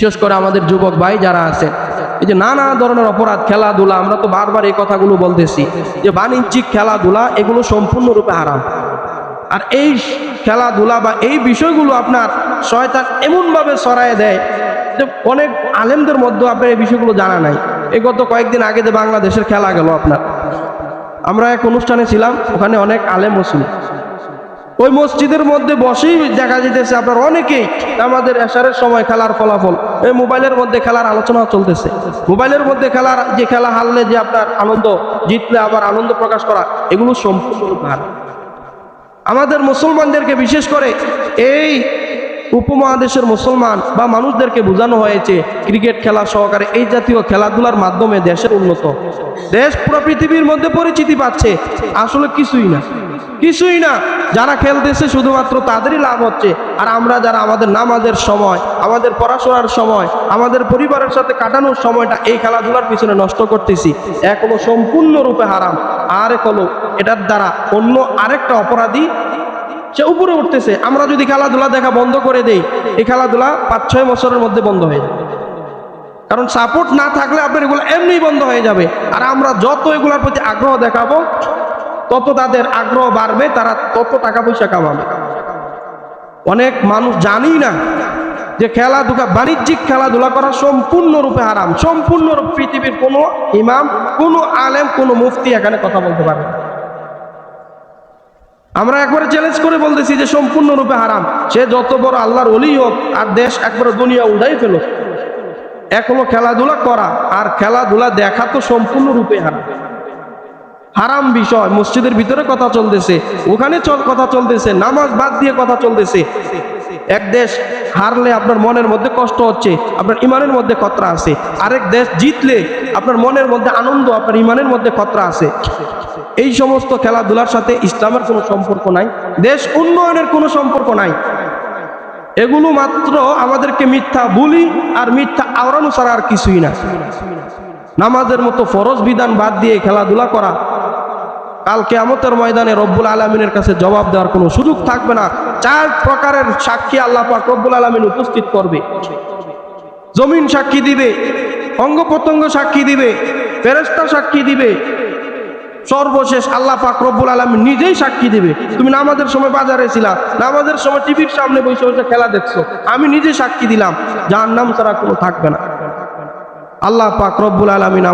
বিশেষ করে আমাদের যুবক ভাই যারা আছে, এই যে নানা ধরনের অপরাধ, খেলাধুলা, আমরা তো বারবার এই কথাগুলো বলতেছি যে বাণিজ্যিক খেলাধুলা এগুলো সম্পূর্ণরূপে হারাম। আর এই খেলাধুলা বা এই বিষয়গুলো আপনার শয়তান এমনভাবে ছড়ায় দেয় যে অনেক আলেমদের মধ্যে আপনার এই বিষয়গুলো জানা নাই। এই গত কয়েকদিন আগে যে বাংলাদেশের খেলা গেল, আপনার আমরা এক অনুষ্ঠানে ছিলাম, ওখানে অনেক আলেম ছিল। ওই মসজিদের মধ্যে বসেই দেখা যেতেছে আপনার অনেকেই আমাদের এশারের সময় খেলার ফলাফল এই মোবাইলের মধ্যে খেলার আলোচনা চলতেছে। মোবাইলের মধ্যে খেলার যে খেলা হারলে যে আপনার আনন্দ, জিতলে আবার আনন্দ প্রকাশ করা, এগুলো সম্পূর্ণ হার। আমাদের মুসলমানদেরকে বিশেষ করে এই উপমহাদেশের মুসলমান বা মানুষদেরকে বোঝানো হয়েছে ক্রিকেট খেলা সহকারে এই জাতীয় খেলাধুলার মাধ্যমে দেশের উন্নত, দেশ পুরো পৃথিবীর মধ্যে পরিচিতি পাচ্ছে। আসলে কিছুই না। যারা খেলতেছে শুধুমাত্র তাদেরই লাভ হচ্ছে, আর আমরা যারা আমাদের নামাজের সময়, আমাদের পড়াশোনার সময়, আমাদের পরিবারের সাথে কাটানোর সময়টা এই খেলাধুলার পিছনে নষ্ট করতেছি, এক হলো সম্পূর্ণরূপে হারাম, আর এক হলো এটার দ্বারা অন্য আরেকটা অপরাধী সে উপরে উঠতেছে। আমরা যদি খেলাধুলা দেখা বন্ধ করে দেই, এই খেলাধুলা 5-6 বছরের মধ্যে বন্ধ হয়ে যাবে, কারণ সাপোর্ট না থাকলে আপনার এগুলো এমনি বন্ধ হয়ে যাবে। আর আমরা যত এগুলোর প্রতি আগ্রহ দেখাবো তত তাদের আগ্রহ বাড়বে, তারা তত টাকা পয়সা কামাবে। অনেক মানুষ জানি না যে খেলাধুলা, বাণিজ্যিক খেলাধুলা করা সম্পূর্ণরূপে হারাম। সম্পূর্ণরূপে পৃথিবীর কোনো ইমাম, কোনো আলেম, কোনো মুফতি এখানে কথা বলতে পারবে না। আমরা একবারে চ্যালেঞ্জ করে বলতেছি যে সম্পূর্ণরূপে হারাম। সে যত বড় আল্লাহর ওলি হোক আর দেশ একবারে দুনিয়া উড়াই ফেল, এখনো খেলাধুলা করা আর খেলাধুলা দেখা তো সম্পূর্ণরূপে হারাম। হারাম বিষয় মসজিদের ভিতরে কথা চলতেছে, ওখানে কথা চলতেছে, নামাজ বাদ দিয়ে কথা চলতেছে। এক দেশ হারলে আপনার মনের মধ্যে কষ্ট হচ্ছে, আপনার ইমানের মধ্যে খতরা আছে। আরেক দেশ জিতলে আপনার মনের মধ্যে আনন্দ, আপনার ইমানের মধ্যে খতরা আছে। এই সমস্ত খেলাধুলার সাথে ইসলামের কোনো সম্পর্ক নাই, দেশ উন্নয়নের কোনো সম্পর্ক নাই। এগুলো মাত্র আমাদেরকে মিথ্যা বুলি আর মিথ্যা আওড়ানো ছাড়া আর কিছুই না। নামাজের মতো ফরজ বিধান বাদ দিয়ে খেলাধুলা করা, কাল কিয়ামতের ময়দানে রব্বুল আলামিনের কাছে জবাব দেওয়ার কোনো সুযোগ থাকবে না। 4 প্রকারের সাক্ষী আল্লাহ পাক রব্বুল আলামিন উপস্থিত করবে। জমিন সাক্ষী দিবে, অঙ্গ প্রত্যঙ্গ সাক্ষী দিবে, ফেরেশতা সাক্ষী দিবে, সর্বশেষ আল্লাহ পাক রব্বুল আলামিন নিজেই সাক্ষী দিবে। তুমি নামাজের সময় বাজারে ছিলা, নামাজের সময় টিভির সামনে বসে বসে খেলা দেখছো, আমি নিজে সাক্ষী দিলাম, জাহান্নাম ছাড়া কোনো থাকবে না। আল্লাহ পাক রব্বুল আলামিন